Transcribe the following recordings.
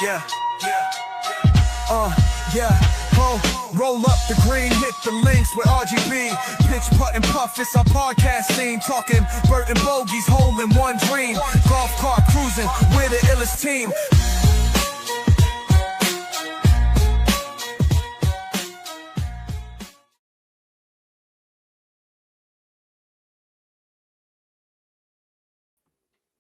Yeah, yeah, yeah. Roll up the green, hit the links with RGB. Pitch, putt, and puff, it's our podcast scene. Talking Burt and Bogies, hole in one dream. Golf cart cruising, we're the illest team.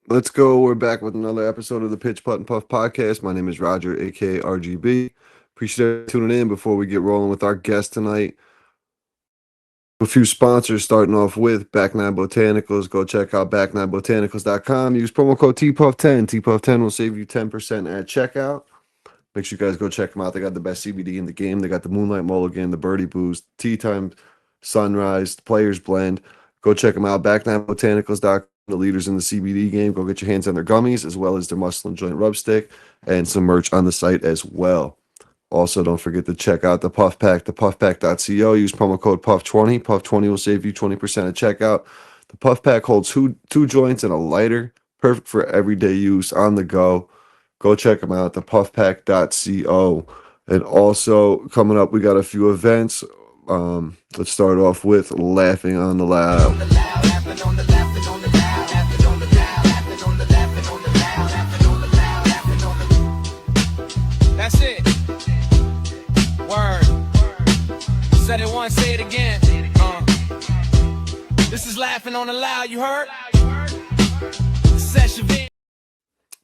Let's go. We're back with another episode of the Pitch, Putt, and Puff podcast. My name is Roger, aka RGB. Appreciate you tuning in. Before we get rolling with our guest tonight, a few sponsors, starting off with Back 9 Botanicals. Go check out back9botanicals.com. Use promo code TPUF10. TPUF10 will save you 10% at checkout. Make sure you guys go check them out. They got the best CBD in the game. They got the Moonlight Mulligan, the Birdie Boost, Tea Time Sunrise, the Players Blend. Go check them out. Back9botanicals.com. The leaders in the CBD game. Go get your hands on their gummies as well as their muscle and joint rub stick and some merch on the site as well. Also, don't forget to check out the Puff Pack, the puffpack.co. Use promo code PUF20. PUF20 will save you 20% at checkout. The Puff Pack holds two joints and a lighter, perfect for everyday use on the go. Go check them out, the puffpack.co. And also, coming up, we got a few events. Let's start off with Laughing on the Loud. That's it. Word. Said it once, say it again. This is Laughing on the Loud, you heard? Session.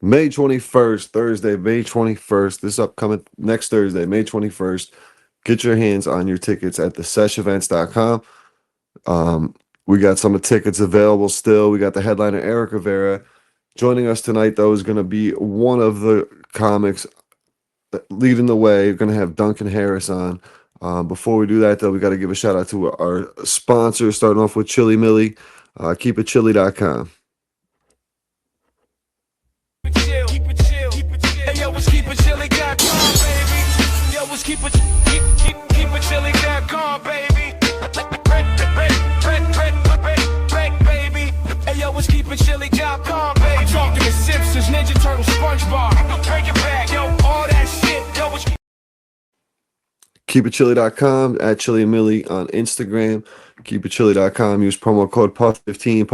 May 21st, Thursday, May 21st. This upcoming next Thursday, May 21st. Get your hands on your tickets at theseshevents.com. We got some tickets available still. We got the headliner, Eric Rivera. Joining us tonight, though, is going to be one of the comics leading the way. We're going to have Duncan Harris on. Before we do that, though, we got to give a shout out to our sponsors, starting off with Chili Millie, keepitchili.com. Keep it chill. Hey, yo, it's keepitchili.com, baby. Yo, it's keepitchili.com, baby. Baby. Hey, yo, it's keepitchili.com, baby. I'm talking to Simpsons, Ninja Turtles, SpongeBob. Break it back, yo, all that shit. Yo, it's keepitchili.com, at Chili Millie on Instagram. Keepitchili.com. Use promo code PUF15.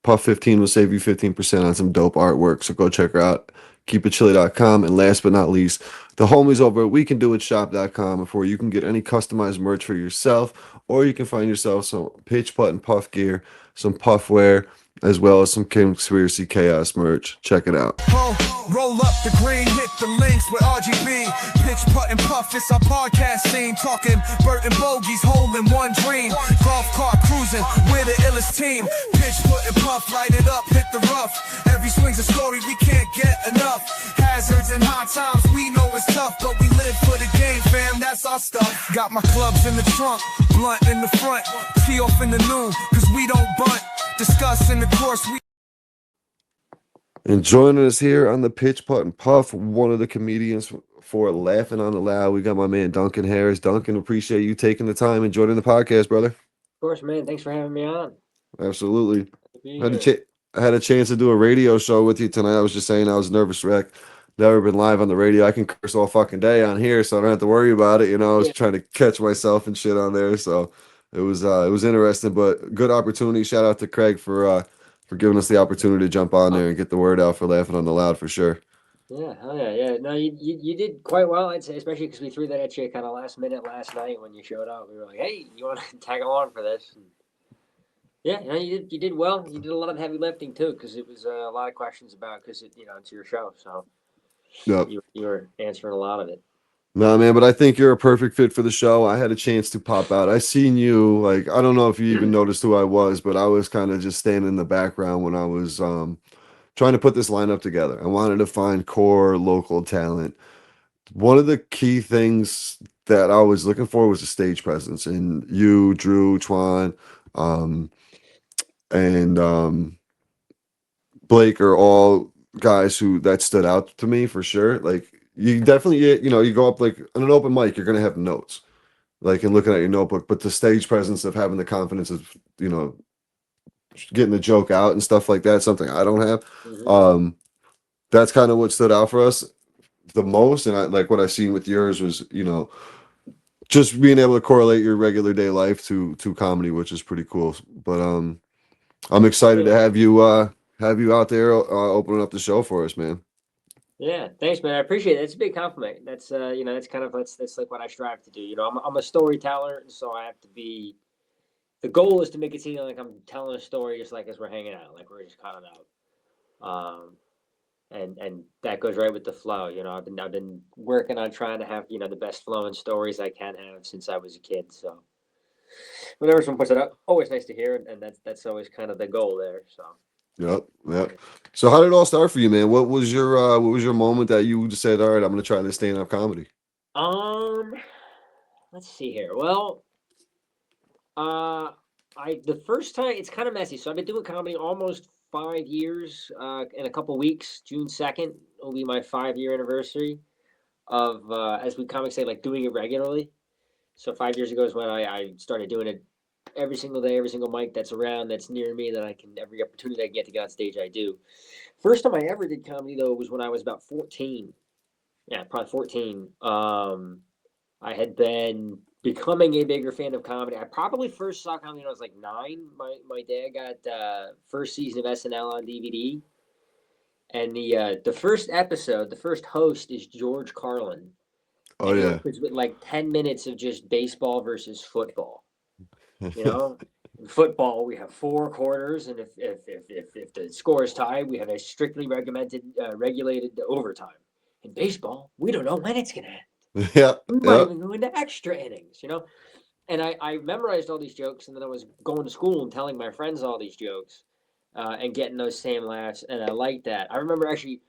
PUF15 will save you 15% on some dope artwork. So go check her out. Keepitchili.com. And last but not least, the homies over at wecandoitshop.com, where you can get any customized merch for yourself, or you can find yourself some Pitch, Putt, and Puff gear, some puff wear, as well as some Conspiracy Chaos merch. Check it out. roll up the green, hit the links with RGB. Pitch, putt, and puff, it's our podcast scene. Talking Burt and Bogies, hole in one dream. Golf cart cruising, we're the illest team. Pitch, putt, and puff, light it up, hit the rough. Every swing's a story, we can't get enough. Hazards and hard times, we know it's tough, but we live for the game, fam, that's our stuff. Got my clubs in the trunk, blunt in the front, tee off in the noon, cause we don't bunt. Discussing the course we. And joining us here on the Pitch, Putt, and Puff, one of the comedians for Laughing on the Loud, we got my man Duncan Harris. Duncan, appreciate you taking the time and joining the podcast, brother. Of course, man. Thanks for having me on. Absolutely. I had a chance to do a radio show with you tonight. I was just saying I was a nervous wreck. Never been live on the radio. I can curse all fucking day on here, so I don't have to worry about it. You know, I was trying to catch myself and shit on there, so it was interesting, but good opportunity. Shout out to Craig for giving us the opportunity to jump on there and get the word out for Laughing on the Loud for sure. Yeah, hell yeah. No, you did quite well, I'd say, especially because we threw that at you kind of last minute last night when you showed up. We were like, hey, you want to tag along for this? And yeah, you did well. You did a lot of heavy lifting too, because it was a lot of questions about it's your show, so Yep. you were answering a lot of it. No, man, but I think you're a perfect fit for the show. I had a chance to pop out. I seen you, like, I don't know if you even noticed who I was, but I was kind of just standing in the background when I was trying to put this lineup together. I wanted to find core local talent. One of the key things that I was looking for was a stage presence. And you, Drew, Twan, and Blake are all guys that stood out to me for sure. Like, you definitely, you go up like on an open mic, you're going to have notes, like in looking at your notebook, but the stage presence of having the confidence of, getting the joke out and stuff like that, something I don't have. Mm-hmm. That's kind of what stood out for us. the most, and I like what I seen with yours was, just being able to correlate your regular day life to comedy, which is pretty cool. But I'm excited to Yeah. have you out there opening up the show for us, man. Yeah, thanks, man. I appreciate it. It's a big compliment. That's that's kind of that's like what I strive to do. I'm a storyteller, and so I have to be. The goal is to make it seem like I'm telling a story, just like as we're hanging out, like we're just kind of out. And that goes right with the flow. I've been working on trying to have the best flowing stories I can have since I was a kid. So whenever someone puts it up, always nice to hear, and that's always kind of the goal there. So. Yep, yep. So how did it all start for you, man? What was your moment that you just said, all right, I'm gonna try this stand up comedy? Um, let's see here. Well, uh, the first time it's kind of messy. So I've been doing comedy almost 5 years. In a couple weeks, June 2nd will be my 5 year anniversary of as we comics say, like doing it regularly. So 5 years ago is when I started doing it every single day, every single mic that's around, that's near me, that I can every opportunity I get to get on stage, I do. First time I ever did comedy though was when I was about 14. Yeah, probably 14. I had been becoming a bigger fan of comedy. I probably first saw comedy when I was like 9. My dad got first season of SNL on DVD, and the first episode, the first host is George Carlin, Oh and he yeah. opens with like 10 minutes of just baseball versus football. You know, in football we have 4 quarters, and if the score is tied, we have a strictly regulated overtime. In baseball, we don't know when it's gonna end. Yeah, We might yeah. even go into extra innings. And I memorized all these jokes, and then I was going to school and telling my friends all these jokes, and getting those same laughs, and I liked that. I remember actually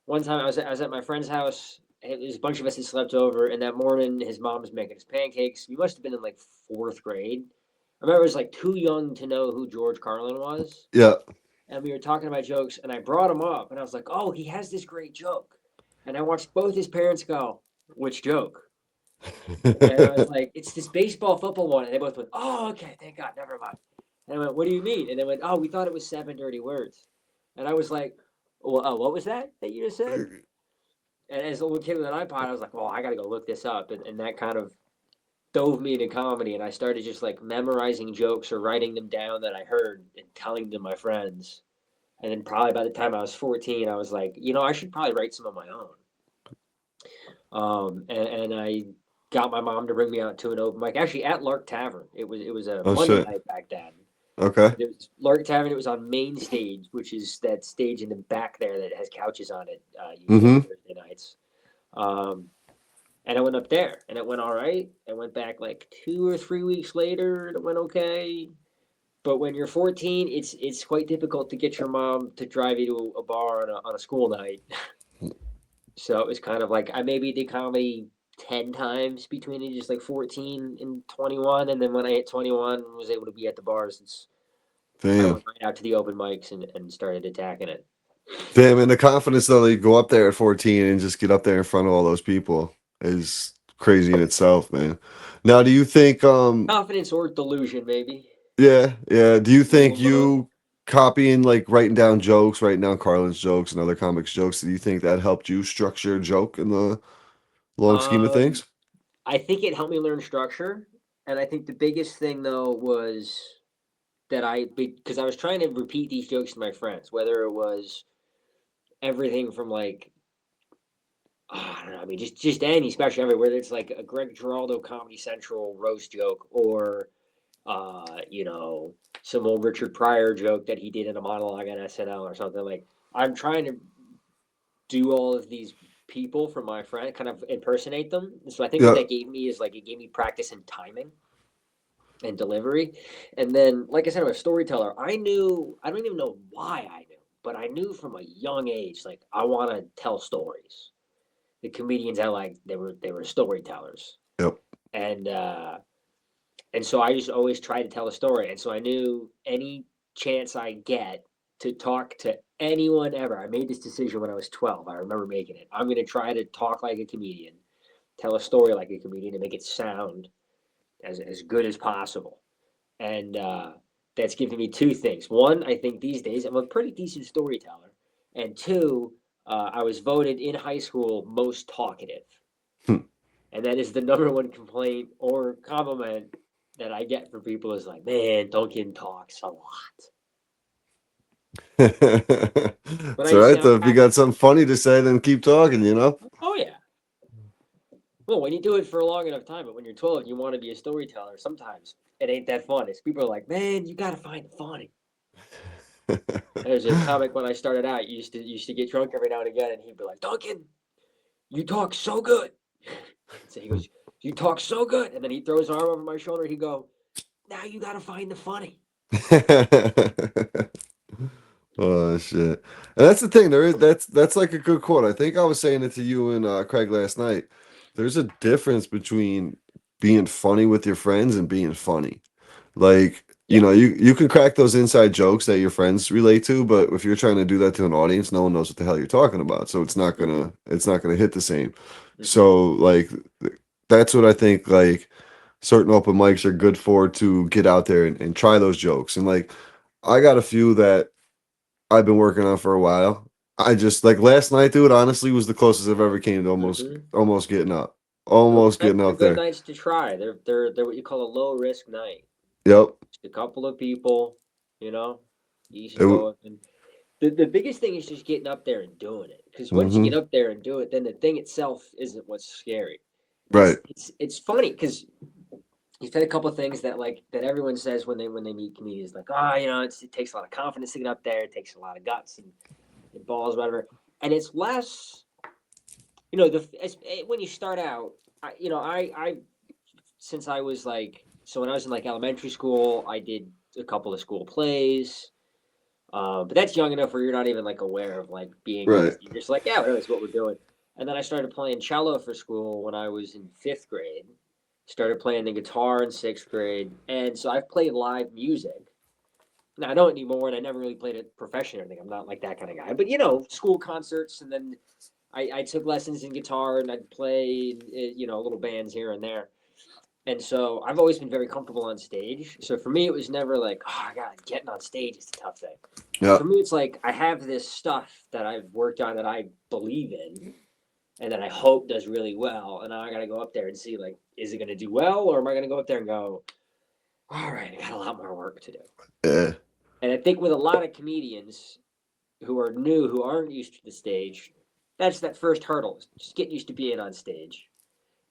one time I was at my friend's house. There's a bunch of us that slept over, and that morning his mom was making us pancakes. We must have been in like 4th grade. I remember I was like too young to know who George Carlin was, Yeah. and we were talking about jokes, and I brought him up, and I was like, "Oh, he has this great joke," and I watched both his parents go, "Which joke?" And I was like, "It's this baseball football one." And they both went, "Oh, okay, thank God, never mind." And I went, "What do you mean?" And they went, "Oh, we thought it was 7 dirty words." And I was like, "Well, what was that you just said?" And as a little kid with an iPod, I was like, "Well, I got to go look this up." And that kind of dove me into comedy. And I started just like memorizing jokes or writing them down that I heard and telling them to my friends. And then probably by the time I was 14, I was like, I should probably write some of my own. And I got my mom to bring me out to an open mic, actually at Lark Tavern. It was a Oh Monday shit. night back then. Okay. It was Lark Tavern. It was on main stage, which is that stage in the back there that has couches on it, usually on Mm-hmm. Thursday nights. Um, and I went up there, and it went all right. I went back like 2 or 3 weeks later, and it went okay. But when you're 14, it's quite difficult to get your mom to drive you to a bar on a school night. So it was kind of like I maybe did comedy 10 times between ages like 14 and 21. And then when I hit 21, I was able to be at the bars. I Damn. went right out to the open mics and started attacking it. Damn, and the confidence though that you go up there at 14 and just get up there in front of all those people is crazy in itself, man. Now, do you think Confidence or delusion, maybe. yeah, yeah, do you A little think of both. you copying like writing down jokes, writing down Carlin's jokes and other comics jokes, do you think that helped you structure a joke in the long scheme of Um, things? I think it helped me learn structure. And I think the biggest thing, though, was that because I was trying to repeat these jokes to my friends, whether it was everything from like I don't know. I mean, just any special everywhere. Whether it's like a Greg Giraldo Comedy Central roast joke, or some old Richard Pryor joke that he did in a monologue on SNL or something. Like I'm trying to do all of these people from my friend, kind of impersonate them. So I think what Yeah, that gave me is like it gave me practice in timing and delivery. And then, like I said, I'm a storyteller. I don't even know why I knew, but I knew from a young age, like I want to tell stories. The comedians I liked, they were storytellers, yep. and so I just always try to tell a story. And so I knew any chance I get to talk to anyone ever. I made this decision when I was 12. I remember making it. I'm going to try to talk like a comedian, tell a story like a comedian, and make it sound as good as possible. And that's given me two things. One, I think these days I'm a pretty decent storyteller, and two, I was voted in high school most talkative. Hmm. And that is the number one complaint or compliment that I get from people is like, man, Duncan talks a lot. But It's I all just right say I'm though. If you happy. got something funny to say, then keep talking. You know. Oh yeah. Well, when you do it for a long enough time, but when you're 12, you want to be a storyteller. Sometimes it ain't that fun. It's people are like, man, you gotta find it funny. There's a comic when I started out. Used to get drunk every now and again, and he'd be like, Duncan, you talk so good. So he goes, you talk so good, and then he throws his arm over my shoulder. He'd go, now you gotta find the funny. Oh shit! And that's the thing. That's like a good quote. I think I was saying it to you and Craig last night. There's a difference between being funny with your friends and being funny. Like, Yeah. you can crack those inside jokes that your friends relate to, but if you're trying to do that to an audience, no one knows what the hell you're talking about. So it's not gonna hit the same. So like that's what I think like certain open mics are good for, to get out there and try those jokes. And like I got a few that I've been working on for a while. I just like last night, dude, honestly was the closest I've ever came to almost getting up. Those Almost nights getting are up good there. nights to try. They're what you call a low risk night. Yep. Just a couple of people, you know, easy It, w- going. And the biggest thing is just getting up there and doing it. Because once you mm-hmm. get up there and do it, then the thing itself isn't what's scary. Right. It's funny because you've had a couple of things that that everyone says when they meet comedians, like, oh, it takes a lot of confidence to get up there, it takes a lot of guts and balls, whatever. And it's less, when you start out, I since I was so when I was in elementary school, I did a couple of school plays. But that's young enough where you're not even aware of being Right. you're just like, yeah, that's what we're doing. And then I started playing cello for school when I was in 5th grade. Started playing the guitar in 6th grade, and so I've played live music. Now I don't anymore, and I never really played it professionally or anything. I'm not like that kind of guy. But school concerts, and then I took lessons in guitar, and I'd play little bands here and there. And so I've always been very comfortable on stage. So for me, it was never like, oh, God, getting on stage is a tough thing. Yeah. For me, it's like I have this stuff that I've worked on that I believe in and that I hope does really well. And now I got to go up there and see, is it going to do well? Or am I going to go up there and go, all right, I got a lot more work to do. Yeah. And I think with a lot of comedians who are new, who aren't used to the stage, that's that first hurdle. Just get used to being on stage.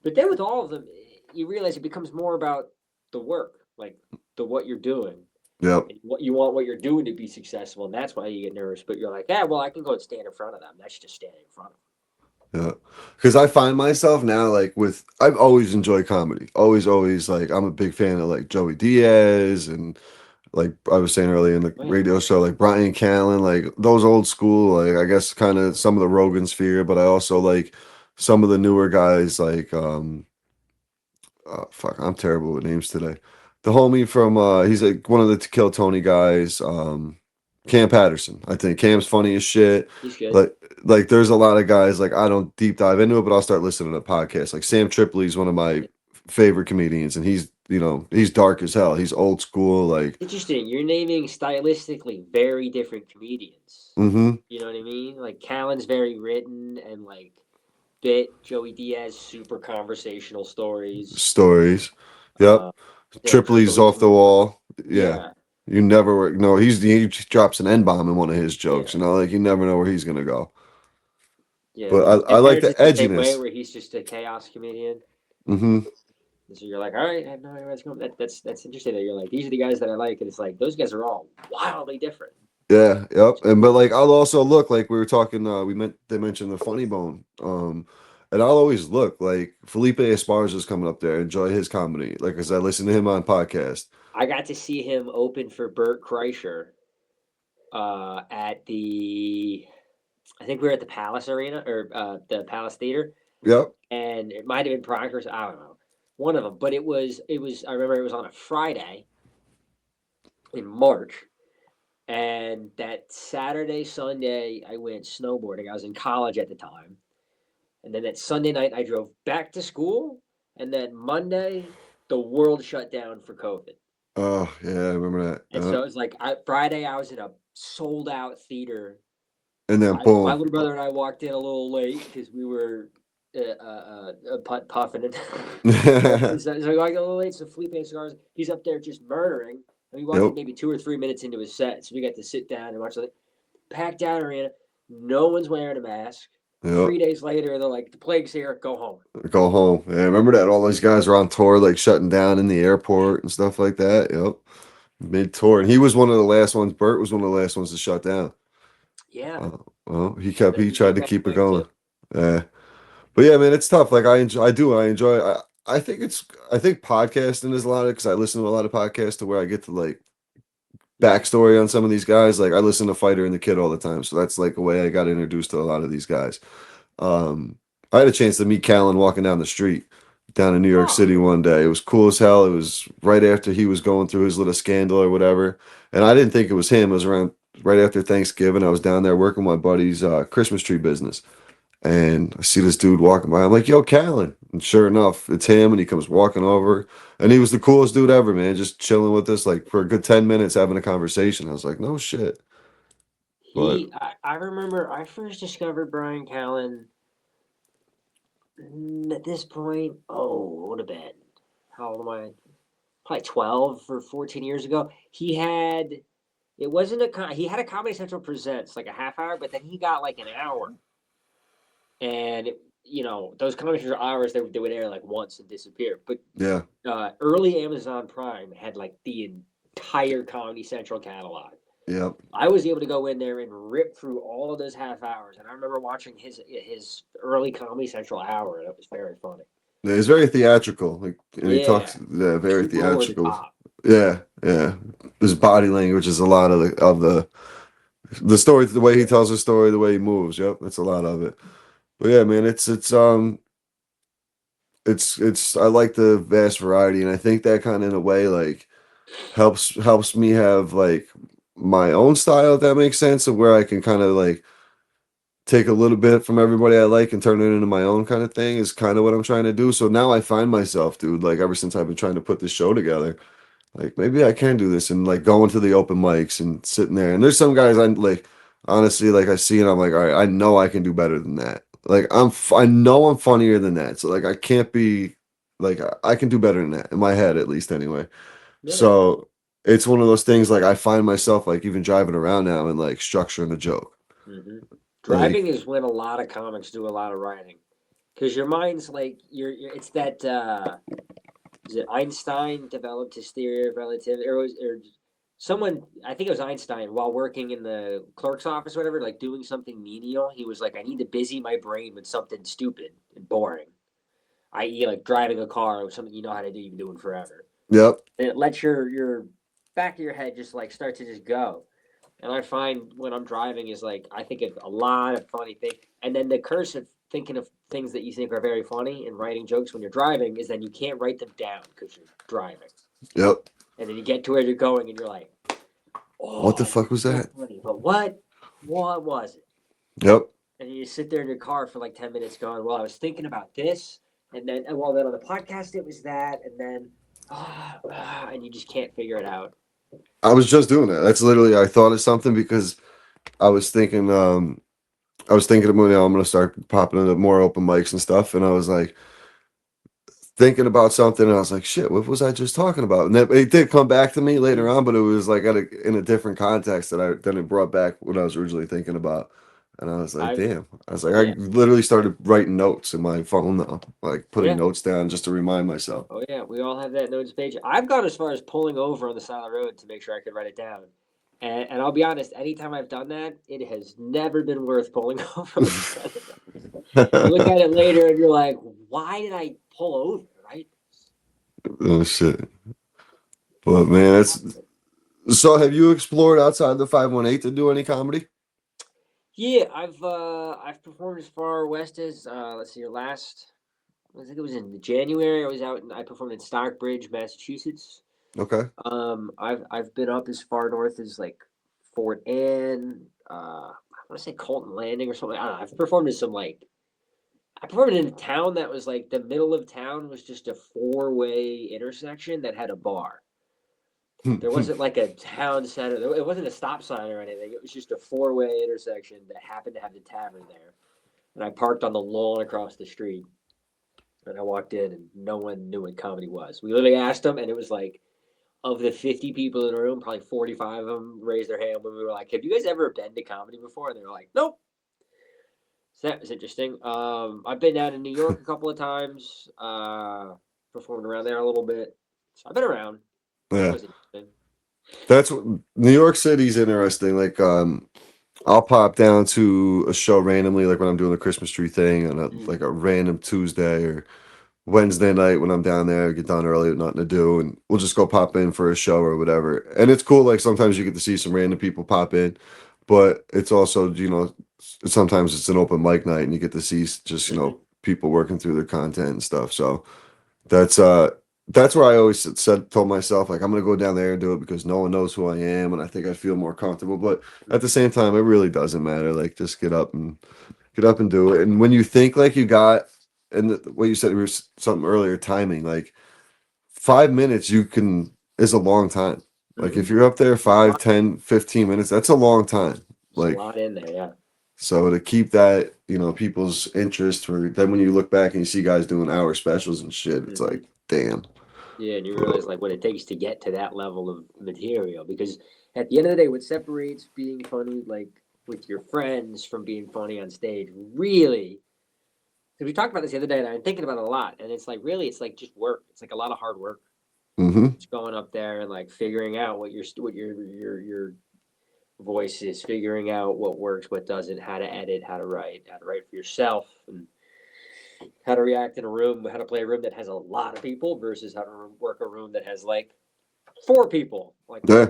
But then with all of them, you realize it becomes more about the work, what you're doing, Yep. and what you're doing to be successful, and that's why you get nervous. But you're like, yeah, well, I can go and stand in front of them. That's just standing in front of them. Yeah. Because I find myself now I've always enjoyed comedy. Always like I'm a big fan of like Joey Diaz, and like I was saying earlier in the Oh, yeah. radio show, like Brian Callen, like those old school, like I guess kind of some of the Rogan sphere, but I also like some of the newer guys like fuck, I'm terrible with names today. The homie from he's like one of the To Kill Tony guys, Cam Patterson. I think Cam's funny as shit. He's good. Like there's a lot of guys like I don't deep dive into it, but I'll start listening to podcasts. Like Sam Tripoli's one of my favorite comedians, and he's dark as hell. He's old school, like Interesting. You're naming stylistically very different comedians. mm-hmm. You know what I mean? Like Callen's very written and bit. Joey Diaz super conversational Stories. Yep. Tripoli's off the wall. Yeah. Yeah. You never know. He drops an N bomb in one of his jokes. Yeah. Like you never know where he's gonna go. Yeah. But I like the the same way edginess. where he's just a chaos comedian. Mm-hmm. So you're like, all right, I have no idea where it's going. That's interesting that you're like, these are the guys that I like, and it's like those guys are all wildly different. Yeah, yep. And but like I'll also look like we were talking, they mentioned the funny bone. And I'll always look like Felipe Esparza's coming up there, enjoy his comedy. Like as I listen to him on podcast. I got to see him open for Bert Kreischer at I think we were at the Palace Arena or the Palace Theater. Yep. And it might have been Proctor's, I don't know, one of them. But it was. I remember it was on a Friday in March, and that Saturday, Sunday, I went snowboarding. I was in college at the time, and then that Sunday night, I drove back to school, and then Monday, the world shut down for COVID. Oh yeah, I remember that. And so it was Friday, I was in a sold out theater And then My boom. little brother and I walked in a little late because we were puffing it. So we walked in a little late. So Felipe Cigars, he's up there just murdering. And we walked in Yep. maybe 2 or 3 minutes into his set, so we got to sit down and watch the packed out arena. No one's wearing a mask. Yep. 3 days later, they're like, the plague's here. Go home. Go home. Yeah, remember that? All these guys were on tour, like shutting down in the airport and stuff like that. Yep. Mid tour. And he was one of the last ones. Bert was one of the last ones to shut down. Yeah. Well, he He tried came to back keep it quick, going. too. Yeah. But yeah, man, it's tough. Like I enjoy. I think podcasting is a lot of it because I listen to a lot of podcasts to where I get to like backstory on some of these guys. Like I listen to Fighter and the Kid all the time, so that's like a way I got introduced to a lot of these guys. I had a chance to meet Callan walking down the street down in New York Oh. City one day. It was cool as hell. It was right after he was going through his little scandal or whatever, and I didn't think it was him. It was around right after Thanksgiving. I was down there working my buddy's Christmas tree business. And I see this dude walking by. I'm like, yo, Callan. And sure enough, it's him. And he comes walking over. And he was the coolest dude ever, man. Just chilling with us like for a good 10 minutes having a conversation. I was like, no shit. But I remember I first discovered Brian Callen at this point. Oh, what would have been? How old am I? Probably 12 or 14 years ago. He had, it wasn't he had a Comedy Central Presents, like a half hour, but then he got like an hour. And, those Comedy Central hours, they would air like once and disappear. But yeah, early Amazon Prime had like the entire Comedy Central catalog. yep. I was able to go in there and rip through all of those half hours, and I remember watching his early Comedy Central hour, and it was very funny. Yeah, he's very theatrical. Like and he Yeah. talks very Super over the theatrical. top. Yeah, yeah. His body language is a lot of the story, the way he tells the story, the way he moves. Yep, that's a lot of it. But yeah, man, it's I like the vast variety, and I think that kind of in a way like helps me have like my own style, if that makes sense, of where I can kind of like take a little bit from everybody I like and turn it into my own kind of thing is kind of what I'm trying to do. So now I find myself, dude, like ever since I've been trying to put this show together, like maybe I can do this and like going to the open mics and sitting there. And there's some guys I like honestly like I see and I'm like, all right, I know I can do better than that. Like I know I'm funnier than that. So like I can't be like I can do better than that in my head at least anyway. Yeah. So it's one of those things like I find myself like even driving around now and like structuring a joke. Mm-hmm. Driving is when a lot of comics do a lot of writing, because your mind's like you're it's that is it Einstein developed his theory of relativity, or someone, I think it was Einstein, while working in the clerk's office or whatever, like doing something menial, he was like, I need to busy my brain with something stupid and boring, i.e. like driving a car or something you know how to do, you've been doing forever. Yep. And it lets your back of your head just like start to just go. And I find when I'm driving is like I think of a lot of funny things. And then the curse of thinking of things that you think are very funny and writing jokes when you're driving is then you can't write them down because you're driving. Yep. And then you get to where you're going and you're like, oh, what the fuck was that? Funny. But what was it? Yep. And you sit there in your car for like 10 minutes going, well, I was thinking about this. And then on the podcast, it was that. And then, and you just can't figure it out. I was just doing that. That's literally I thought of something because I was thinking of when I'm gonna start popping into more open mics and stuff, and I was like thinking about something, and I was like, shit, what was I just talking about? And then it did come back to me later on, but it was like in a different context that it brought back what I was originally thinking about. And I was like, damn. I was like, I literally started writing notes in my phone now, like putting notes down just to remind myself. Oh, yeah. We all have that notes page. I've gone as far as pulling over on the side of the road to make sure I could write it down. And I'll be honest, anytime I've done that, it has never been worth pulling over. You look at it later and you're like, why did I pull over, right? Oh, shit. But, man, so have you explored outside the 518 to do any comedy? Yeah, I've performed as far west as let's see, I think it was in January. I performed in Stockbridge, Massachusetts. Okay. I've been up as far north as like Fort Anne. I want to say Colton Landing or something. I don't know. I've performed I performed in a town that was like the middle of town was just a 4-way intersection that had a bar. There wasn't like a town center. It wasn't a stop sign or anything. It was just a four-way intersection that happened to have the tavern there. And I parked on the lawn across the street. And I walked in, and no one knew what comedy was. We literally asked them, and it was like, of the 50 people in the room, probably 45 of them raised their hand when we were like, "Have you guys ever been to comedy before?" And they were like, "Nope." So that was interesting. I've been down in New York a couple of times, performed around there a little bit. So I've been around. That Yeah, was interesting. that's what New York City's interesting. Like, I'll pop down to a show randomly, like when I'm doing the Christmas tree thing, on like a random Tuesday or Wednesday night when I'm down there, get done early, nothing to do, and we'll just go pop in for a show or whatever. And it's cool. Like sometimes you get to see some random people pop in, but it's also, sometimes it's an open mic night and you get to see just, people working through their content and stuff. So that's that's where I always told myself, like, I'm gonna go down there and do it because no one knows who I am, and I think I feel more comfortable. But at the same time, it really doesn't matter. Like, just get up and do it. And when you think like you got, and what you said was something earlier, timing, like 5 minutes is a long time. Like if you're up there 5, 10, 15 minutes, that's a long time. There's a Like, lot in there, yeah. so to keep that, people's interest for then when you look back and you see guys doing hour specials and shit, it's like, damn. Yeah, and you realize like what it takes to get to that level of material. Because at the end of the day, what separates being funny, like with your friends, from being funny on stage, really, because we talked about this the other day, and I'm thinking about it a lot. And it's like really, it's like just work. It's like a lot of hard work. Mm-hmm. Just going up there and like figuring out what your voice is, figuring out what works, what doesn't, how to edit, how to write for yourself, and how to react in a room, how to play a room that has a lot of people versus how to work a room that has like four people, like Yeah.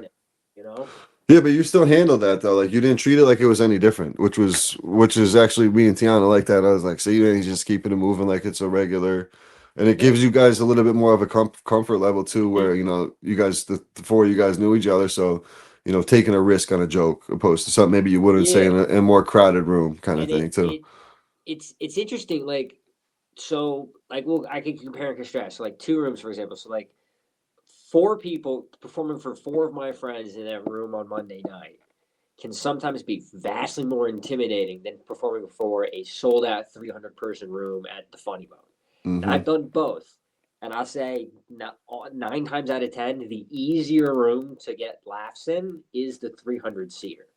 you know. Yeah, but you still handled that though. Like you didn't treat it like it was any different, which is actually me and Tiana like that. I was like, see, he's just keeping it moving like it's a regular, and it gives you guys a little bit more of a comfort level too, where you guys the four of you guys knew each other, so taking a risk on a joke opposed to something maybe you wouldn't say Yeah, in a more crowded room kind of and thing too. it's interesting. Like so, like well, I can compare and contrast. So, like two rooms, for example. So, like four people performing for four of my friends in that room on Monday night can sometimes be vastly more intimidating than performing for a sold out 300-person room at the Funny Bone. And Mm-hmm. I've done both. And I'll say 9 times out of 10, the easier room to get laughs in is the 300 seater.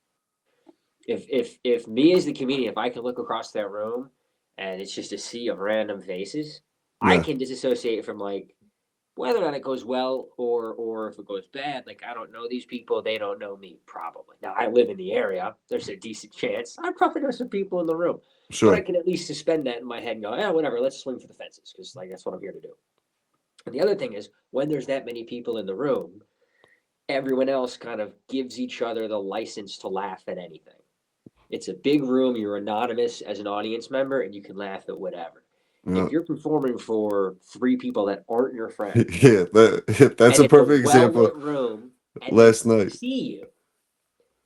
If me as the comedian, if I can look across that room and it's just a sea of random faces, I Yeah. can disassociate from like whether or not it goes well or if it goes bad. Like I don't know these people, they don't know me probably. Now I live in the area. There's a decent chance I probably know some people in the room, but I Sure. can at least suspend that in my head and go, yeah, whatever. Let's swing for the fences because like that's what I'm here to do. And the other thing is when there's that many people in the room, everyone else kind of gives each other the license to laugh at anything. It's a big room. You're anonymous as an audience member, and you can laugh at whatever. Yeah. If you're performing for three people that aren't your friends, Yeah. That's and a it's a perfect example. well-lit room, and they Last night. see you,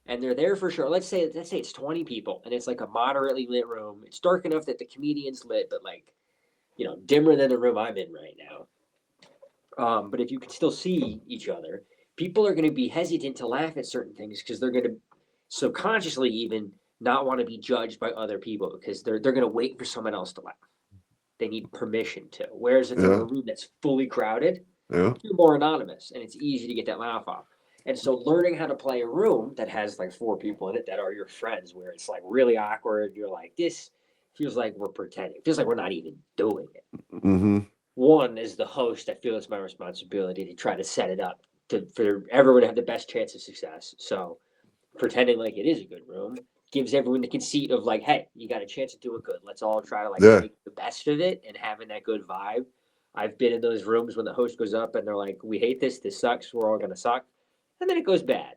and they're there for sure. Let's say it's 20 people, and it's like a moderately lit room. It's dark enough that the comedian's lit, but like dimmer than the room I'm in right now. But if you can still see each other, people are going to be hesitant to laugh at certain things because they're going to subconsciously even not want to be judged by other people because they're going to wait for someone else to laugh. They need permission to. Whereas if they're in a Yeah. room that's fully crowded, Yeah. you're more anonymous and it's easy to get that laugh off. And so learning how to play a room that has like four people in it that are your friends, where it's like really awkward, you're like, this feels like we're pretending. It feels like we're not even doing it. Mm-hmm. One, as the host, I feel it's my responsibility to try to set it up for everyone to have the best chance of success. So pretending like it is a good room gives everyone the conceit of like, hey, you got a chance to do it good. Let's all try to like Yeah. make the best of it and having that good vibe. I've been in those rooms when the host goes up and they're like, we hate this, this sucks, we're all gonna suck. And then it goes bad.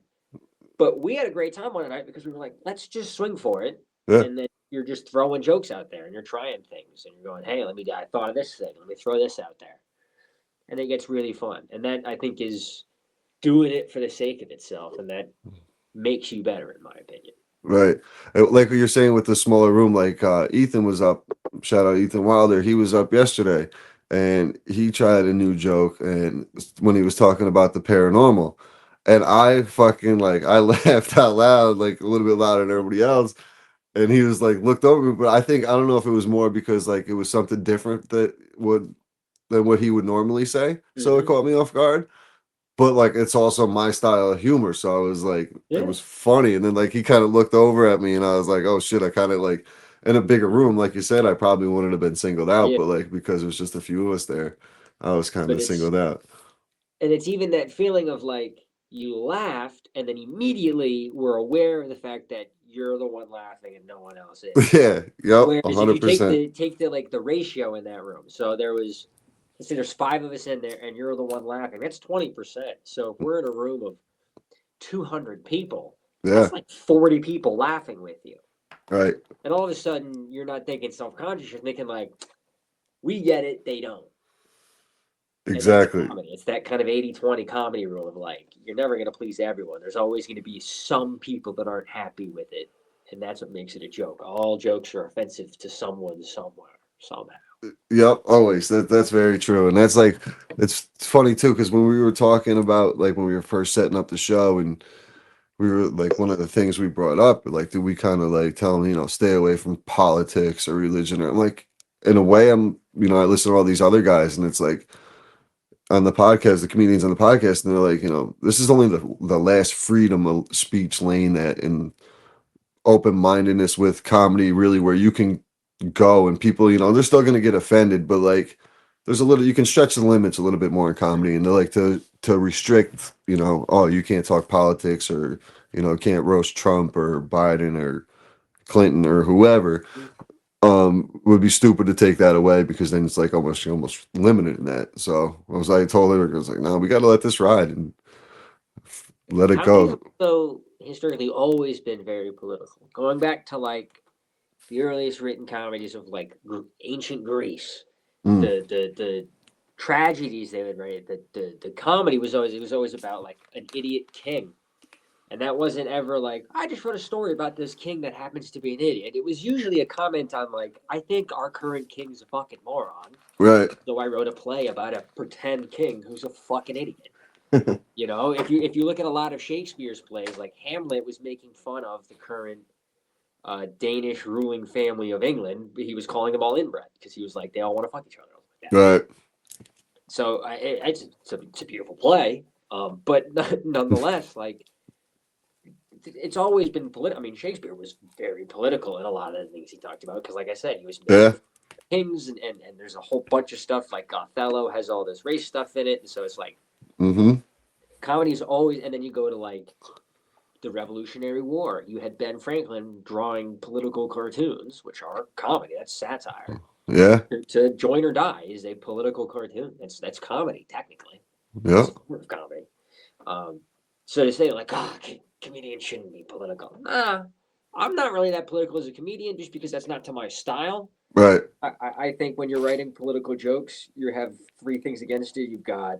But we had a great time one night because we were like, let's just swing for it. Yeah. And then you're just throwing jokes out there and you're trying things and you're going, hey, I thought of this thing. Let me throw this out there. And it gets really fun. And that I think is doing it for the sake of itself. And that makes you better, in my opinion. Right. Like what you're saying with the smaller room, like Ethan was up, shout out Ethan Wilder, he was up yesterday and he tried a new joke and when he was talking about the paranormal. And I fucking like I laughed out loud, like a little bit louder than everybody else. And he was like looked over me, but I don't know if it was more because like it was something different than what he would normally say. So it Mm-hmm. caught me off guard. But like it's also my style of humor. So I was like, it Yeah, was funny. And then like he kind of looked over at me and I was like, oh shit, I kind of like in a bigger room, like you said, I probably wouldn't have been singled out, yeah. but like because it was just a few of us there, I was kind But of singled out. it's even that feeling of like you laughed and then immediately were aware of the fact that you're the one laughing and no one else is. Yeah, yep, Whereas if you 100%. take the like the ratio in that room, so there was, let's say there's 5 of us in there and you're the one laughing, that's 20%. So if we're in a room of 200 people, Yeah, that's like 40 people laughing with you. right. And all of a sudden you're not thinking self-conscious, you're thinking like, we get it, they don't. And that's Exactly. comedy. It's that kind of 80-20 comedy rule of like, you're never going to please everyone. There's always going to be some people that aren't happy with it. And that's what makes it a joke. All jokes are offensive to someone somewhere, somehow. Yep, always. That's very true. And that's like it's funny too, because when we were talking about like when we were first setting up the show and we were like one of the things we brought up, like did we kind of like tell them, stay away from politics or religion? Or I'm like, in a way, I listen to all these other guys and it's like on the podcast, the comedians on the podcast, and they're like, this is only the last freedom of speech lane that in open-mindedness with comedy really where you can go and people, they're still going to get offended, but like there's a little you can stretch the limits a little bit more in comedy and they like to restrict, oh, you can't talk politics or can't roast Trump or Biden or Clinton or whoever. Would be stupid to take that away because then it's like almost you're almost limited in that. So I told her, I was like, no, we got to let this ride and let it Comedy has go. also historically always been very political. Going back to like the earliest written comedies of like ancient Greece, Mm, the tragedies they would write, the comedy was always about like an idiot king. And that wasn't ever like, I just wrote a story about this king that happens to be an idiot. It was usually a comment on like, I think our current king's a fucking moron. right. So I wrote a play about a pretend king who's a fucking idiot. If you look at a lot of Shakespeare's plays, like Hamlet was making fun of the current Danish ruling family of England. He was calling them all inbred because he was like, they all want to fuck each other. Like that. Right. So it's a beautiful play, but nonetheless, like it's always been political. I mean, Shakespeare was very political in a lot of the things he talked about because, like I said, he was Yeah. making kings, and there's a whole bunch of stuff. Like Othello has all this race stuff in it, and so it's like Mm-hmm. comedy's always. And then you go to like the Revolutionary War. You had Ben Franklin drawing political cartoons, which are comedy. That's satire. Yeah. To Join or Die is a political cartoon. That's comedy technically. Yeah. It's a form of comedy. So to say like, comedians shouldn't be political. I'm not really that political as a comedian just because that's not to my style. Right. I think when you're writing political jokes, you have 3 things against you. You've got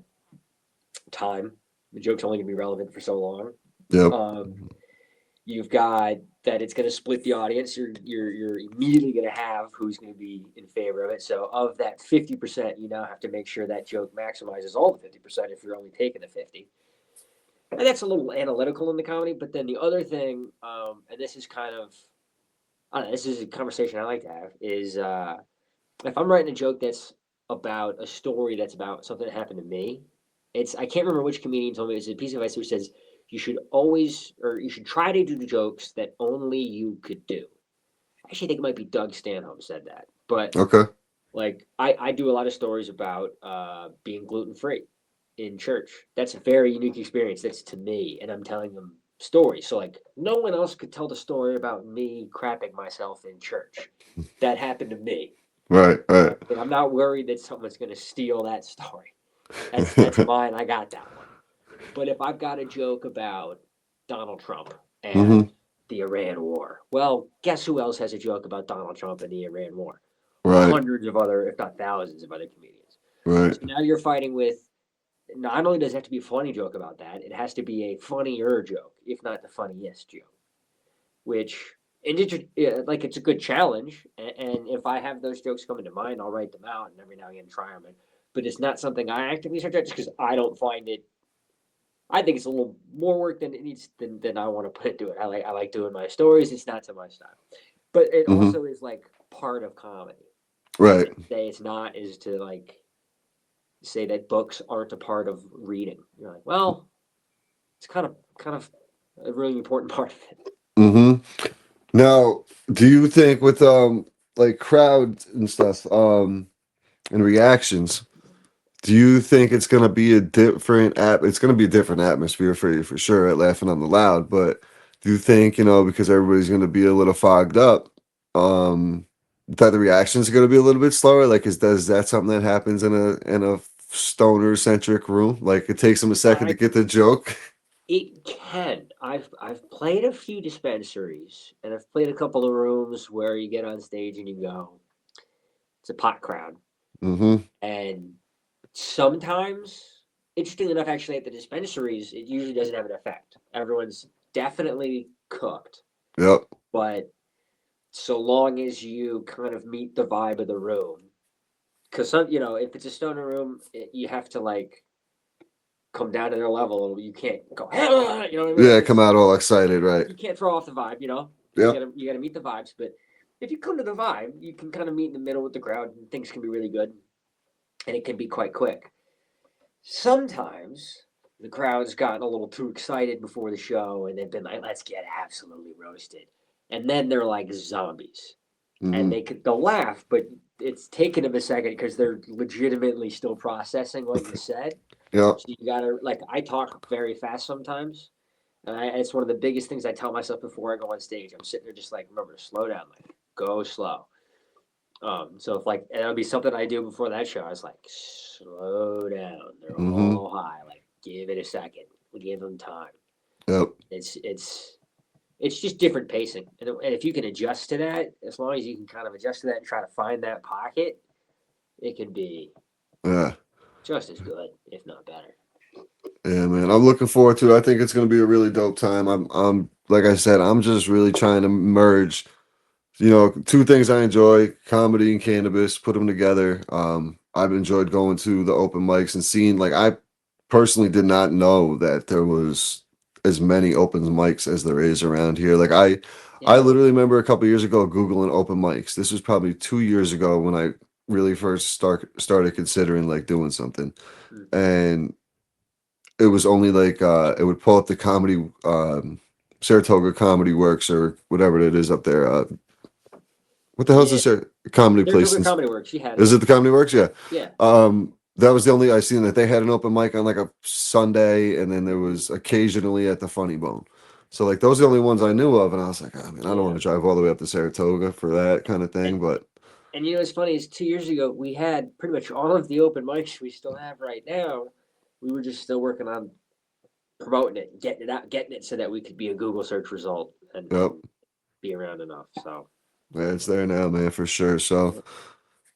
time. The joke's only gonna be relevant for so long. Yep. You've got that it's gonna split the audience. You're immediately gonna have who's gonna be in favor of it. So of that 50%, you now have to make sure that joke maximizes all the 50% if you're only taking the 50. And that's a little analytical in the comedy. But then the other thing, and this is kind of, I don't know, this is a conversation I like to have, is if I'm writing a joke that's about a story that's about something that happened to me, I can't remember which comedian told me, it's a piece of advice which says you should always, or you should try to do the jokes that only you could do. I actually think it might be Doug Stanhope said that. But Okay. like I do a lot of stories about being gluten free in church. That's a very unique experience. That's to me, and I'm telling them stories. So like no one else could tell the story about me crapping myself in church. That happened to me. Right. Right. And I'm not worried that someone's going to steal that story. That's mine. I got that one. But if I've got a joke about Donald Trump Mm-hmm. and the Iran war, well, guess who else has a joke about Donald Trump and the Iran war? Right. Hundreds of other, if not thousands of other comedians. Right. So now you're fighting with, not only does it have to be a funny joke about that, it has to be a funnier joke, if not the funniest joke. Which, like, it's a good challenge. And if I have those jokes coming to mind, I'll write them out and every now and again try them. But it's not something I actively search out just because I don't find it I think it's a little more work than it needs than I want to put into it. I like doing my stories. It's not so much style, but it Mm-hmm. also is like part of comedy. Right. To say it's not is to like say that books aren't a part of reading. You're like, well, it's kind of a really important part of it. Mm-hmm. Now, do you think with like crowds and stuff and reactions, do you think it's gonna be a different app? It's gonna be a different atmosphere for you for sure at Laughing on the Loud. But do you think because everybody's gonna be a little fogged up, that the reactions are gonna be a little bit slower? Like, is that something that happens in a stoner centric room? Like, it takes them a second to I get the joke. It can. I've played a few dispensaries and I've played a couple of rooms where you get on stage and you go, it's a pot crowd. Mm-hmm. And sometimes, interestingly enough, actually at the dispensaries, it usually doesn't have an effect. Everyone's definitely cooked, Yep. but so long as you kind of meet the vibe of the room, because if it's a stoner room, you have to like come down to their level. You can't go, you know what I mean? Yeah. Come out all excited, right? You can't throw off the vibe. Yep. You gotta meet the vibes. But if you come to the vibe, you can kind of meet in the middle with the crowd, and things can be really good, and it can be quite quick. Sometimes the crowd's gotten a little too excited before the show, and they've been like, "Let's get absolutely roasted," and then they're like zombies, and Mm-hmm. they'll laugh, but it's taken them a second because they're legitimately still processing what you said. Yep. So you gotta like I talk very fast sometimes, and it's one of the biggest things I tell myself before I go on stage. I'm sitting there just like, remember to slow down, like go slow. So if like and that'll be something I do before that show. I was like, slow down. They're Mm-hmm. all high. Like give it a second. Give them time. Yep. It's just different pacing, and if you can adjust to that, as long as you can kind of adjust to that and try to find that pocket, it can be Yeah. just as good, if not better. Yeah, man. I'm looking forward to it. I think it's gonna be a really dope time. I'm like I said, I'm just really trying to merge, two things I enjoy, comedy and cannabis, put them together. I've enjoyed going to the open mics and seeing like I personally did not know that there was as many open mics as there is around here. Like I Yeah. literally remember a couple years ago Googling open mics. This was probably 2 years ago when I really first started considering like doing something. Mm. And it was only like it would pull up the comedy Saratoga Comedy Works or whatever it is up there. What the hell's Yeah. this comedy place? Saratoga Comedy Works. She had Is one. it the Comedy Works? Yeah. Yeah. That was the only I seen that they had an open mic on like a Sunday, and then there Mhm. was occasionally at the Funny Bone. So like those are the only ones I knew of, and I was like, I mean, I don't want Yeah. to drive all the way up to Saratoga for that kind of thing, And but and what's funny is 2 years ago we had pretty much all of the open mics we still have right now. We were just still working on promoting it, getting it out, getting it so that we could be a Google search result and, yep, and be around enough. So yeah, it's there now, man, for sure. So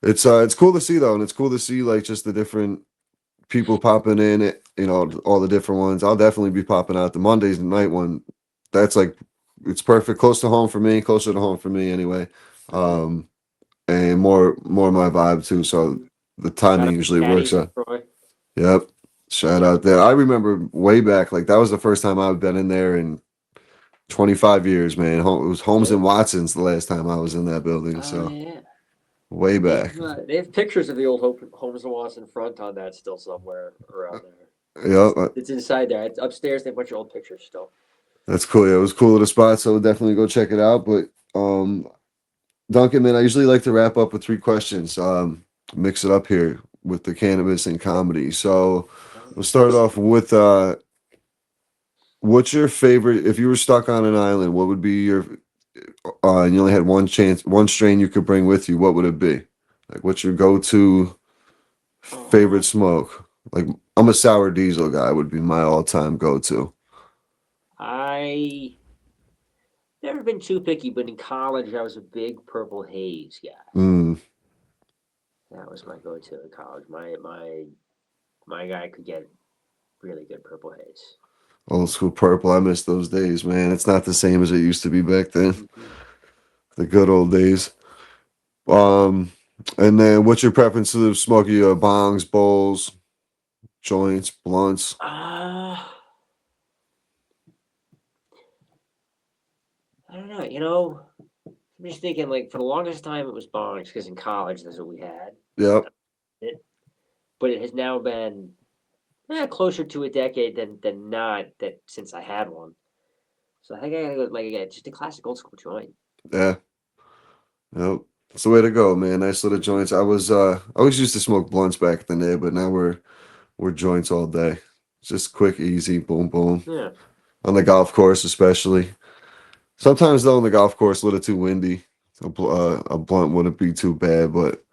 it's cool to see though, and it's cool to see like just the different people popping in it, all the different ones. I'll definitely be popping out the Mondays night one. That's like it's perfect, close to home for me, closer to home for me anyway. mhm. Um, and more my vibe too. So the Shout timing out to usually works Caddies and out. Troy. Yep. Shout out there. I remember way back, like that was the first time I've been in there in 25 years, man. It was Holmes Yeah. and Watson's the last time I was in that building. Oh So yeah. way back. They have pictures of the old Holmes and Watson front on that still somewhere around there. Yep. It's inside there. It's upstairs. They have a bunch of old pictures still. That's cool. Yeah, it was cool at the spot, so definitely go check it out. But Duncan, man, I usually like to wrap up with three questions. Mix it up here with the cannabis and comedy. So we'll start off with what's your favorite if you were stuck on an island, what would be your and you only had one strain you could bring with you, what would it be? Like what's your go-to Oh, favorite smoke? Like I'm a sour diesel guy, would be my all-time go-to. I never been too picky, but in college I was a big Purple Haze guy. Mm, That was my go-to in college. My guy could get really good Purple Haze. old school purple. I miss those days, man. It's not the same as it used to be back then. Mhm. The good old days. Um, and then what's your preference to the smoky bongs, bowls, joints, blunts? Ah. don't know. You know, I'm just thinking like for the longest time it was bongs because in college that's what we had. Yep. But it has now been closer to a decade than not that since I had one. So I think I gotta go like again, just a classic old school joint. Yeah. Yep. It's the way to go, man. Nice little joints. I always used to smoke blunts back in the day, but now we're joints all day. Just quick, easy, boom, boom. Yeah. On the golf course, especially. Sometimes though, on the golf course, a little too windy. A blunt wouldn't be too bad, but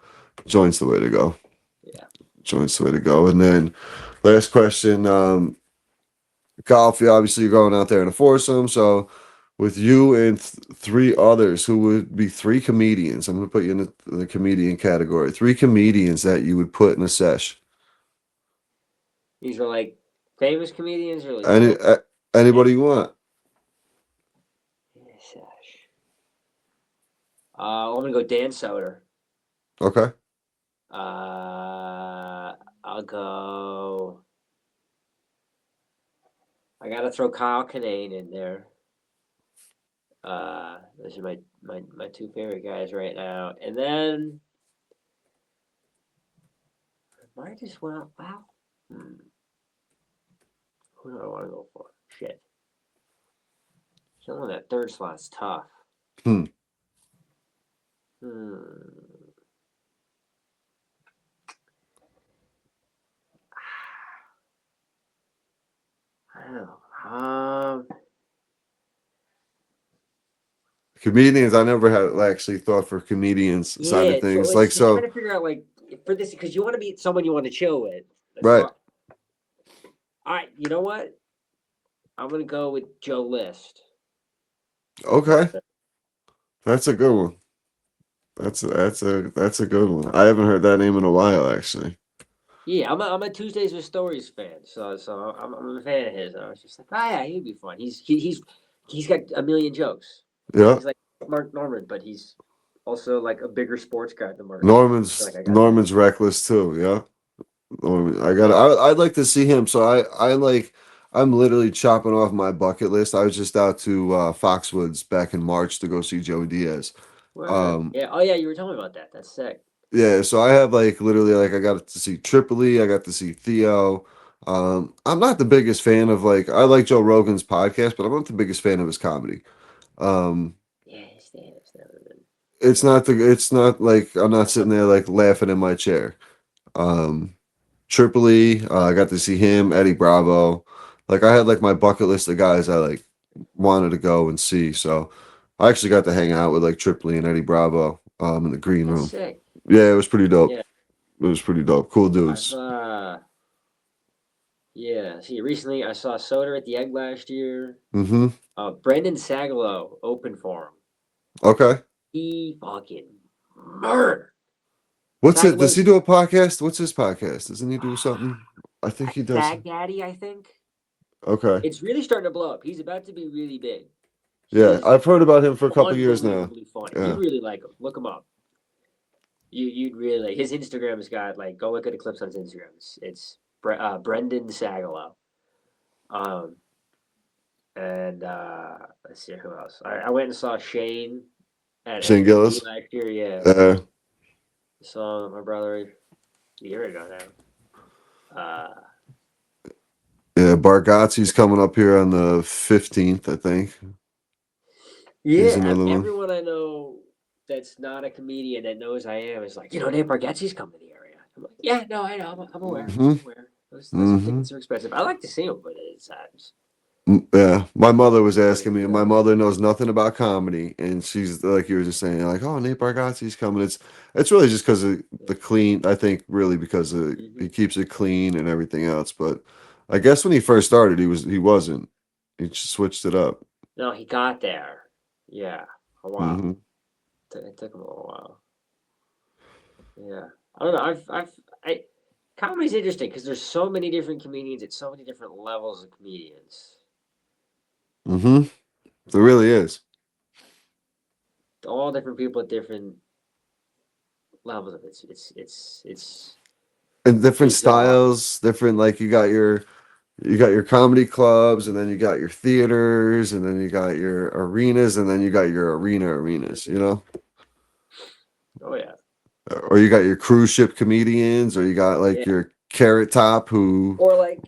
joints the way to go. Yeah. Joints the way to go. And then last question, golf. You obviously you're going out there in a foursome, so with you and three others, who would be three comedians? I'm going to put you in the comedian category. Three comedians that you would put in a sesh. These are like famous comedians or like Any anybody you want. I'm gonna go Dan Soder. Okay. I'll go. I gotta throw Kyle Kinane in there. Those are my two favorite guys right now, and then might as well. Wow. Who do I want to go for? Shit. Killing that third slot's tough. Hmm. I don't know. Comedians, I never had actually thought for comedians side of things. So it's trying to figure out like for this because you want to be someone you want to chill with. Right. All right, you know what? I'm gonna go with Joe List. Okay. That's a good one. That's a good one. I haven't heard that name in a while, actually. Yeah, I'm a Tuesdays with Stories fan, so I'm a fan of his. And I was just like, yeah, he'd be fun. He's got a million jokes. Yeah. He's like Mark Norman, but he's also like a bigger sports guy than Mark. Norman's reckless too. Yeah. I'd like to see him. So I'm literally chopping off my bucket list. I was just out to Foxwoods back in March to go see Joey Diaz. Yeah. Oh yeah, you were telling me about that. That's sick. Yeah, so I have like literally like I got to see Tripoli, I got to see Theo. I'm not the biggest fan of like I like Joe Rogan's podcast, but I'm not the biggest fan of his comedy. Yeah, his stand-up's never been. It's not like I'm not sitting there like laughing in my chair. Tripoli, I got to see him, Eddie Bravo. Like I had like my bucket list of guys I like wanted to go and see. So I actually got to hang out with like Tripoli and Eddie Bravo in the green room. Sick. Yeah, it was pretty dope. Yeah. It was pretty dope. Cool dudes. Yeah. See, recently I saw Soder at the Egg last year. Mm-hmm. Brendan Sagalow opened for him. Okay. He fucking murdered. What's it? Does he do a podcast? What's his podcast? Doesn't he do something? I think he does. Bag Daddy, I think. Okay. It's really starting to blow up. He's about to be really big. Yeah, I've heard about him for a couple years now. Funny. Yeah. You really like him. Look him up. You'd really like his Instagram's got like go look at the clips on his Instagram. It's Brendan Sagalow. And let's see who else. I went and saw Shane at Shane Gillis last year. Yeah. Saw my brother a year ago now. Yeah, Bargatze's coming up here on the 15th, I think. Yeah, everyone I know that's not a comedian that knows I am is like, Nate Bargatze's coming to the area. I'm like, yeah, no, I know, I'm aware. Mm-hmm. I'm aware. Those tickets are expensive. I like to see them, but it's yeah, my mother was asking me, and my mother knows nothing about comedy, and she's like you were just saying, like, oh, Nate Bargatze's coming. It's really just because of the clean. I think really because he keeps it clean and everything else. But I guess when he first started, he wasn't. He just switched it up. No, he got there. Yeah, a while. Mm-hmm. It took him a little while. Yeah, I don't know. Comedy's interesting because there's so many different comedians at so many different levels of comedians. Mm-hmm. There really is. All different people at different levels of it. It's and different styles, different like you got your you got your comedy clubs, and then you got your theaters, and then you got your arenas, and then you got your arenas, you know? Oh yeah, Or you got your cruise ship comedians, or you got like yeah. your Carrot Top who Or like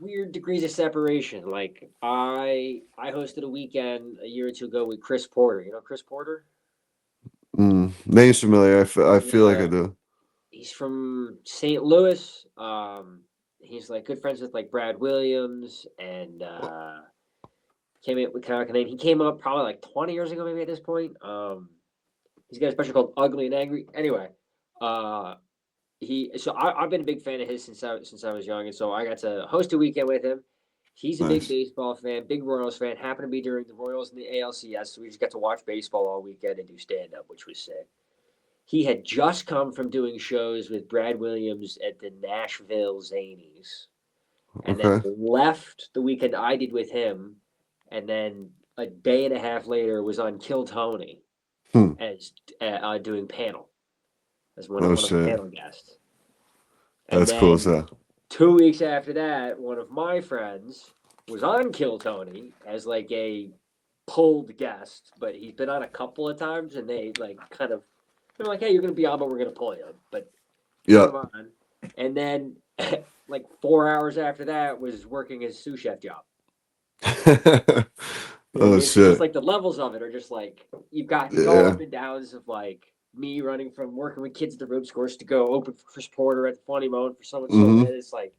weird degrees of separation. Like I hosted a weekend a year or two ago with Chris Porter. You know Chris Porter? name's familiar. I feel like I Yeah, do. he's from St. Louis. He's like good friends with like Brad Williams and came in with kind of he came up probably like 20 years ago maybe at this point. He's got a special called Ugly and Angry. Anyway, uh, I've been a big fan of his since I was young, and so I got to host a weekend with him. He's a big Nice. baseball fan, big Royals fan. Happened to be during the Royals and the ALCS, so we just got to watch baseball all weekend and do stand up, which was sick. He had just come from doing shows with Brad Williams at the Nashville Zanies, and then Okay. left the weekend I did with him, and then a day and a half later was on Kill Tony Hmm. as doing panel as Oh one of the shit. panel guests. And That's cool. then So 2 weeks after that, one of my friends was on Kill Tony as like a pulled guest, but he's been on a couple of times, and they like kind of they're like, "Hey, you're gonna be on, but we're gonna pull you." But he yeah. came on, and then like 4 hours after that was working his sous chef job. Oh It's just shit. like the levels of it are just like you've got these all Yeah. up and downs of like me running from working with kids at the Ribs course to go open for Chris Porter at the Funny Bone for someone so Mm-hmm. mad. It's like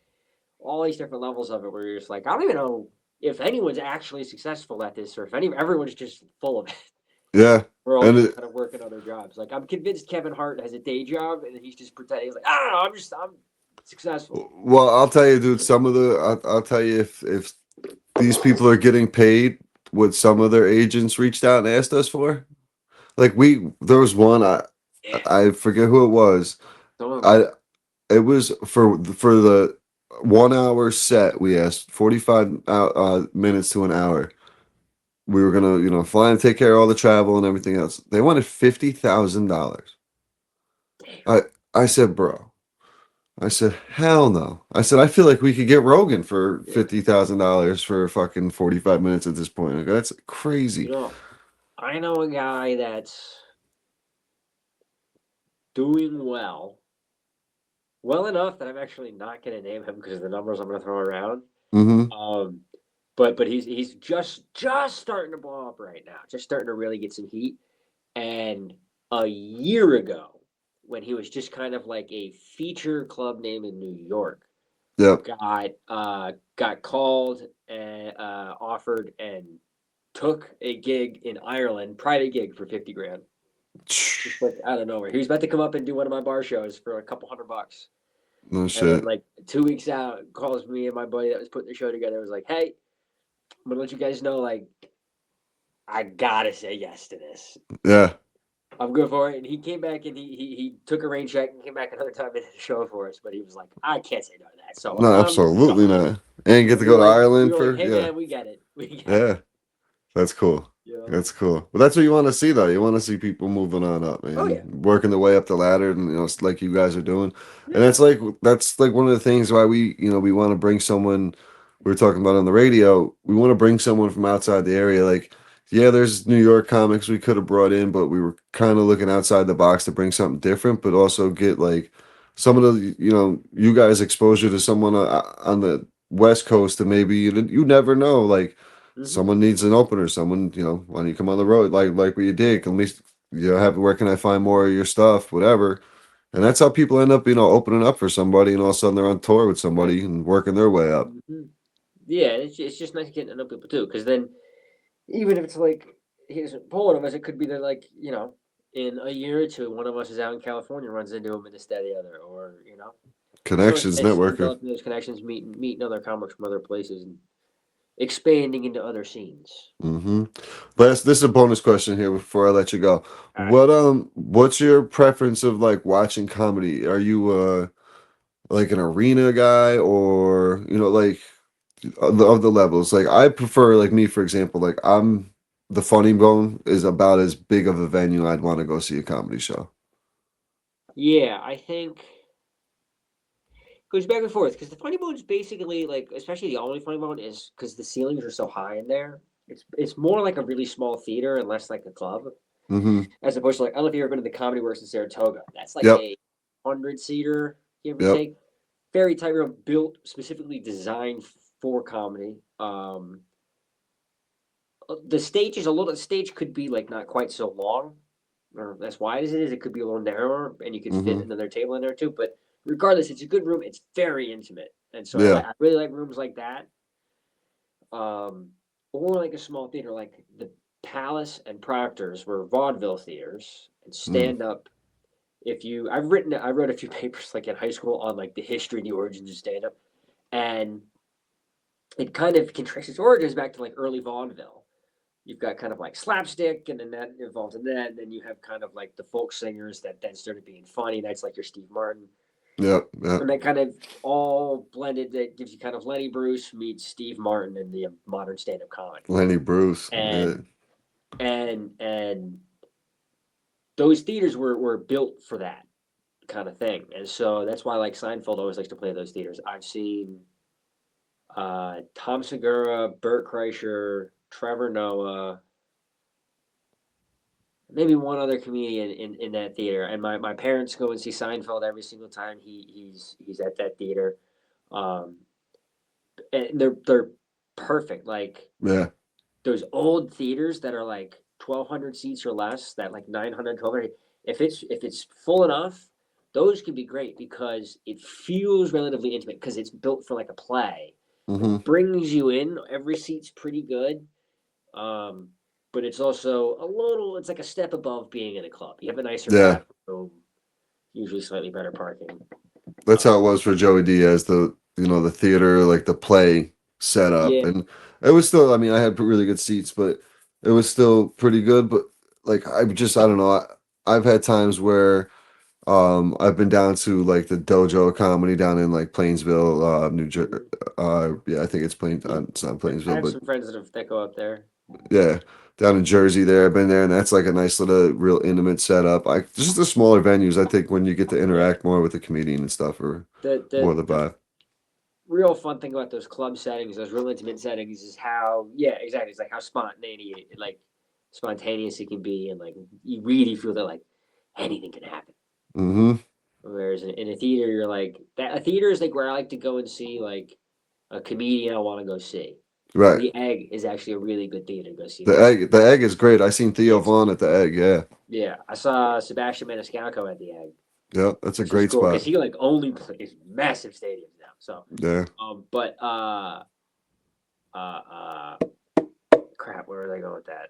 all these different levels of it where you're just like, I don't even know if anyone's actually successful at this or if everyone's just full of it. Yeah. We're all And just it, kind of working other jobs. Like I'm convinced Kevin Hart has a day job and he's just pretending he's like, I don't know, I'm successful. well, I'll tell you, dude. Some of the I'll tell you if these people are getting paid what some of their agents reached out and asked us for. Like there was one Yeah. I forget who it was. Some of them I are. it was for the 1 hour set. We asked 45 minutes to an hour. We were gonna fly and take care of all the travel and everything else. They wanted $50,000. I I said, bro. I said, hell no. I said, I feel like we could get Rogan for Yeah. $50,000 for fucking 45 minutes at this point. Like, that's You crazy. know, I know a guy that's doing well enough that I'm actually not going to name him because of the numbers I'm going to throw around. Mm-hmm. Um, but he's just starting to blow up right now, just starting to really get some heat. And a year ago, when he was just kind of like a feature club name in New York, Yep. got called and offered and took a gig in Ireland, private gig for 50 grand. Just like out of nowhere. He was about to come up and do one of my bar shows for a couple $100. No And then shit. like 2 weeks out, calls me and my buddy that was putting the show together. Was like, "Hey, I'm gonna let you guys know, like, I gotta say yes to this. Yeah. I'm good for it." And he came back and he took a rain check and came back another time and did a show for us. But he was like, "I can't say no to that, so No, I'm absolutely gone." not. And get And to go to we Ireland were like, for, "Hey yeah. man, we get it, we get it." Yeah. That's cool. You know? That's cool. But that's what you want to see, though. You want to see people moving on up, Oh man, yeah, working their way up the ladder, and like you guys are doing. And yeah. that's like one of the things why we want to bring someone. We were talking about on the radio. We want to bring someone from outside the area. Like, yeah, there's New York comics we could have brought in, but we were kind of looking outside the box to bring something different, but also get like some of the you guys exposure to someone on the West Coast, and maybe you never know, like Hmm. someone needs an opener. Someone, why don't you come on the road like what you did? At least have where can I find more of your stuff, whatever. And that's how people end up, opening up for somebody, and all of a sudden they're on tour with Right. somebody and working their way up. Hmm. Yeah, it's just nice getting to know people too, because then even if it's like he isn't pulling of us, it could be that like in a year or two, one of us is out in California, runs into him in this, that, the other, or so Connections, it's networker. developing those connections, meeting other comics from other places, and expanding into other scenes. Mm-hmm. This is a bonus question here before I let you go. All right. What's your preference of like watching comedy? Are you like an arena guy, or like of the levels? Like I prefer, like me for example, like I'm the Funny Bone is about as big of a venue I'd want to go see a comedy show. Yeah, I think goes back and forth because the Funny Bone's basically like, especially the Albany Funny Bone, is because the ceilings are so high in there. It's more like a really small theater and less like a club, Mm-hmm. as opposed to like I don't know if you've ever been to the Comedy Works in Saratoga. That's like Yep. a 100-seater, give or Yep. take. Very tight room, built specifically designed for comedy. The stage is a little. The stage could be like not quite so long, or as wide as it is. It could be a little narrower, and you could fit Mm-hmm. another table in there too. But regardless, it's a good room. It's very intimate, and so Yeah. I really like rooms like that. Or like a small theater, like the Palace and Proctor's were vaudeville theaters and stand up. I wrote a few papers like in high school on like the history and the origins of stand up, and it kind of can trace its origins back to like early vaudeville. You've got kind of like slapstick, and then that involved in that, and then you have kind of like the folk singers that then started being funny. That's like your Steve Martin. Yep. Yep. And that kind of all blended. That gives you kind of Lenny Bruce meets Steve Martin in the modern stand-up comedy. Lenny Bruce. And and those theaters were built for that kind of thing, and so that's why like Seinfeld always likes to play those theaters. I've seen Tom Segura, Bert Kreischer, Trevor Noah, maybe one other comedian in that theater. And my parents go and see Seinfeld every single time he's at that theater. And they're perfect. Like Yeah. those old theaters that are like 1,200 seats or less, that like 900, 1,200. If it's full enough, those can be great because it feels relatively intimate because it's built for like a play. Mm-hmm. It brings you in. Every seat's pretty good. But it's also it's like a step above being in a club. You have a nicer bathroom, usually slightly better parking. That's how it was for Joey Diaz, the theater, like the play setup. Yeah. And it was still, I mean, I had really good seats, but it was still pretty good. But like, I don't know. I've had times where I've been down to like the Dojo of Comedy down in like Plainsville, New Jersey. Yeah, I think it's it's not I Plainsville, have but some friends that go up there. yeah, down in Jersey there. I've been there, and that's like a nice little, real intimate setup. Just the smaller venues, I think when you get to interact more with the comedian and stuff, or more of the The vibe. real fun thing about those club settings, those real intimate settings, is how exactly. It's like how spontaneous it can be, and like you really feel that like anything can happen. Mm-hmm. Whereas in a theater, you're like that. A theater is like where I like to go and see like a comedian I want to go see. Right. The Egg is actually a really good theater to go see. The egg is great. I seen Theo Vaughn at the Egg. Yeah. Yeah, I saw Sebastian Maniscalco at the Egg. Yeah, that's a Which is great cool spot. because he like only plays massive stadiums now. So Yeah. but crap, where are they going with that?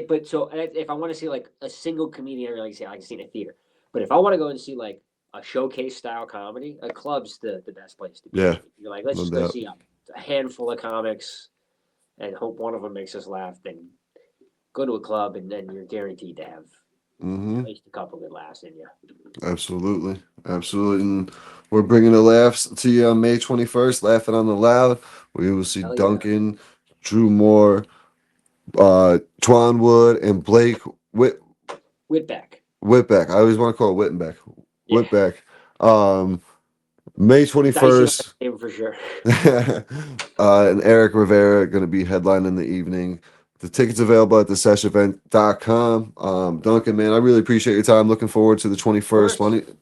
But so if I want to see like a single comedian, I can see in a theater. But if I want to go and see like a showcase style comedy, a club's the best place to be. Yeah. You're like, let's No just go doubt. see a handful of comics and hope one of them makes us laugh. Then go to a club, and then you're guaranteed to have Mm-hmm. at least a couple good laughs in you. Absolutely. Absolutely. And we're bringing the laughs to you on May 21st, Laughing on the Loud. We will see Hell yeah. Duncan, Drew Moore, Twan Wood, and Blake Whitbeck. Whitbeck. I always want to call it Whittenbeck. Yeah. Whitbeck. May 21st. Name for sure. And Eric Rivera going to be headlining the evening. The tickets available at theseshevent.com. Duncan, man, I really appreciate your time. Looking forward to the 21st.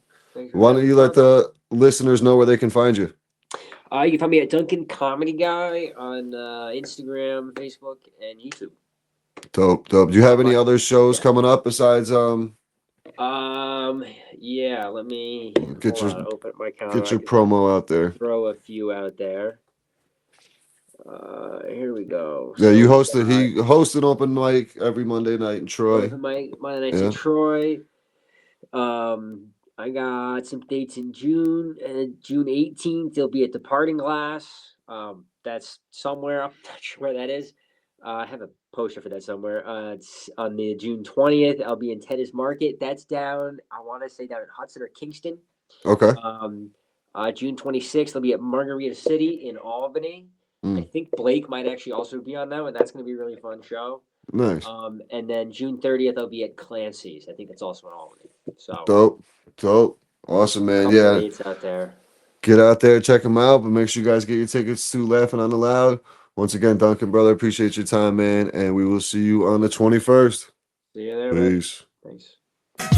Why don't you let the listeners know where they can find you? You can find me at Duncan Comedy Guy on Instagram, Facebook, and YouTube. Dope. Do you have any other shows coming up besides yeah, let me open my calendar. Get your promo out there. Throw a few out there. Here we go. Yeah, he hosts an open mic every Monday night in Troy. Open mic Monday nights in Troy. I got some dates in June. June 18th, they'll be at the Parting Glass. That's somewhere. I'm not sure where that is. I have a poster for that somewhere. It's on the June 20th. I'll be in Tennis Market. That's down, I want to say down in Hudson or Kingston. Okay. June 26th, I'll be at Margarita City in Albany. I think Blake might actually also be on that one. That's going to be a really fun show. Nice. And then June 30th, I'll be at Clancy's. I think that's also in Albany. So dope. Awesome, man. Couple Yeah. dates out there. Get out there, check them out, but make sure you guys get your tickets to Laughing on the Loud. Once again, Duncan, brother, appreciate your time, man, and we will see you on the 21st. See you there, man. Peace. Thanks.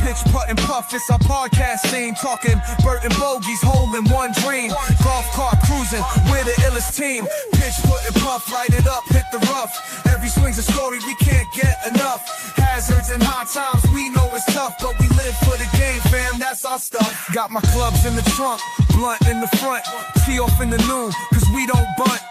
Pitch, putt, and puff, it's our podcast scene. Talking Burt and Bogies, holding one dream. Golf cart cruising, we're the illest team. Pitch, putt, and puff, light it up, hit the rough. Every swing's a story, we can't get enough. Hazards and hard times, we know it's tough, but we live for the game, fam, that's our stuff. Got my clubs in the trunk, blunt in the front, tee off in the noon, cause we don't bunt.